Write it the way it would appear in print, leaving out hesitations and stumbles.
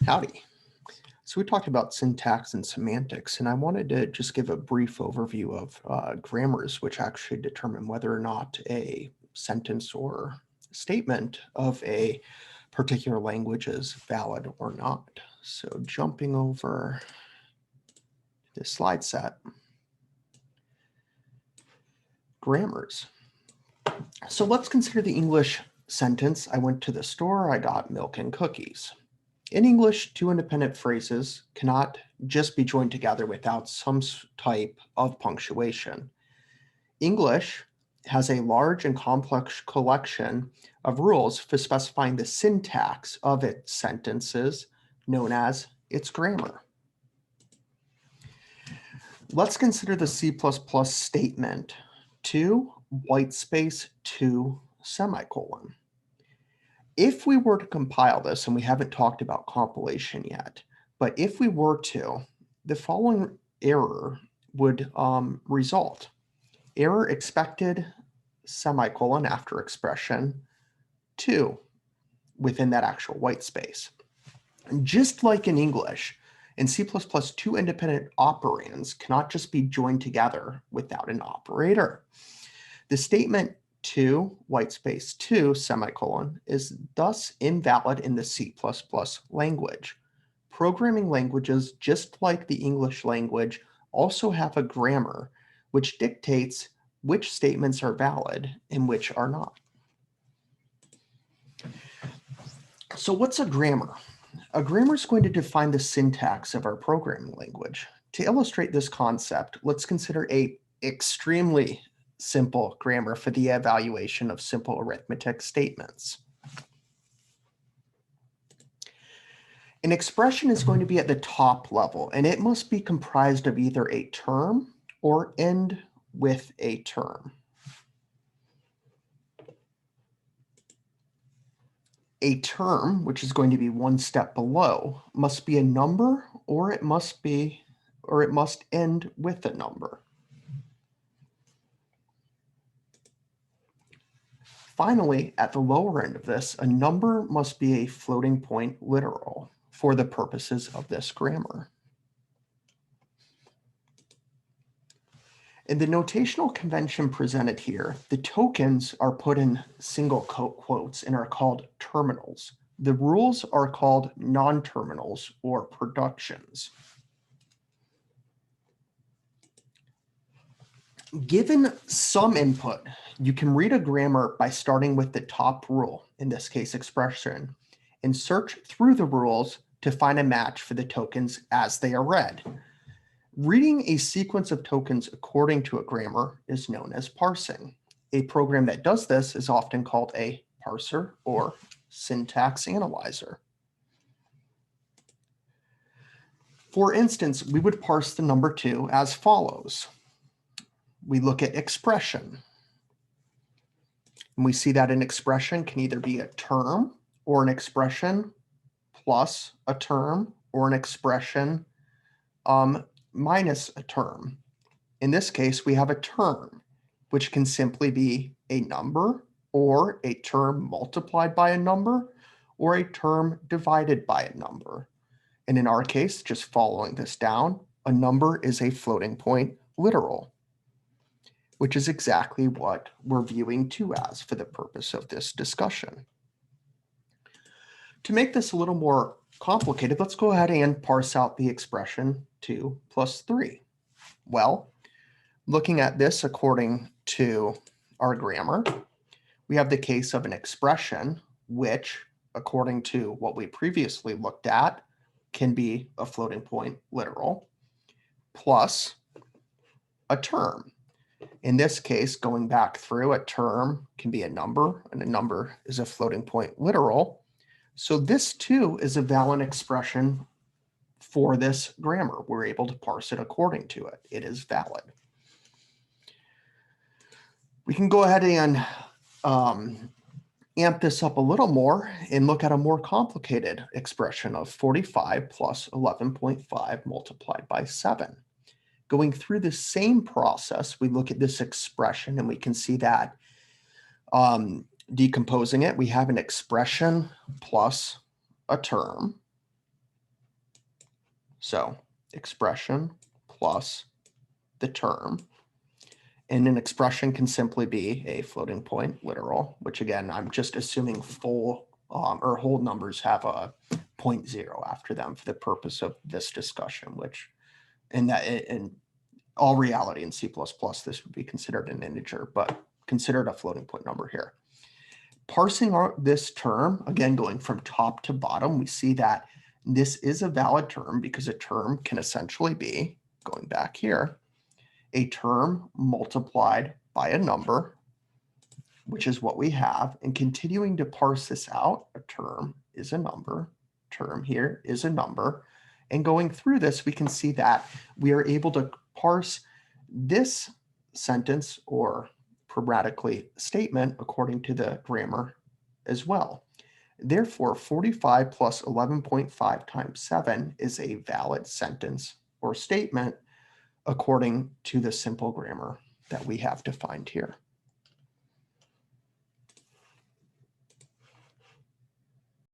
Howdy. So we talked about syntax and semantics, and I wanted to just give a brief overview of grammars, which actually determine whether or not a sentence or statement of a particular language is valid or not. So jumping over this slide set, grammars. So let's consider the English sentence. I went to the store, I got milk and cookies. In English, two independent phrases cannot just be joined together without some type of punctuation. English has a large and complex collection of rules for specifying the syntax of its sentences, known as its grammar. Let's consider the C++ statement 2 white space 2 semicolon. If we were to compile this, and we haven't talked about compilation yet, but if we were to, the following error would result. Error expected semicolon after expression 2 within that actual white space. And just like in English, in C++, two independent operands cannot just be joined together without an operator. The statement 2 white space 2 semicolon is thus invalid in the C++ language. Programming languages, just like the English language, also have a grammar which dictates which statements are valid and which are not. So what's a grammar? A grammar is going to define the syntax of our programming language. To illustrate this concept, let's consider a extremely simple grammar for the evaluation of simple arithmetic statements. An expression is going to be at the top level, and it must be comprised of either a term or end with a term. A term, which is going to be one step below, must be a number, or it must end with a number. Finally, at the lower end of this, a number must be a floating point literal for the purposes of this grammar. In the notational convention presented here, the tokens are put in single quotes and are called terminals. The rules are called non-terminals or productions. Given some input, you can read a grammar by starting with the top rule, in this case expression, and search through the rules to find a match for the tokens as they are read. Reading a sequence of tokens according to a grammar is known as parsing. A program that does this is often called a parser or syntax analyzer. For instance, we would parse the number 2 as follows. We look at expression. And we see that an expression can either be a term or an expression plus a term or an expression minus a term. In this case, we have a term, which can simply be a number or a term multiplied by a number or a term divided by a number. And in our case, just following this down, a number is a floating point literal, which is exactly what we're viewing 2 as for the purpose of this discussion. To make this a little more complicated, let's go ahead and parse out the expression 2 plus 3. Well, looking at this according to our grammar, we have the case of an expression, which, according to what we previously looked at, can be a floating point literal, plus a term. In this case, going back through, a term can be a number, and a number is a floating point literal. So this too is a valid expression for this grammar. We're able to parse it according to it. It is valid. We can go ahead and amp this up a little more and look at a more complicated expression of 45 plus 11.5 multiplied by 7. Going through the same process, we look at this expression and we can see that decomposing it, we have an expression plus a term. So expression plus the term. And an expression can simply be a floating point literal, which again, I'm just assuming full or whole numbers have a 0.0 after them for the purpose of this discussion, which in all reality in C++, this would be considered an integer, but considered a floating point number here. Parsing this term, again, going from top to bottom, we see that this is a valid term because a term can essentially be, going back here, a term multiplied by a number, which is what we have, and continuing to parse this out, a term is a number, term here is a number, and going through this, we can see that we are able to parse this sentence or grammatically statement according to the grammar as well. Therefore, 45 plus 11.5 times 7 is a valid sentence or statement according to the simple grammar that we have defined here.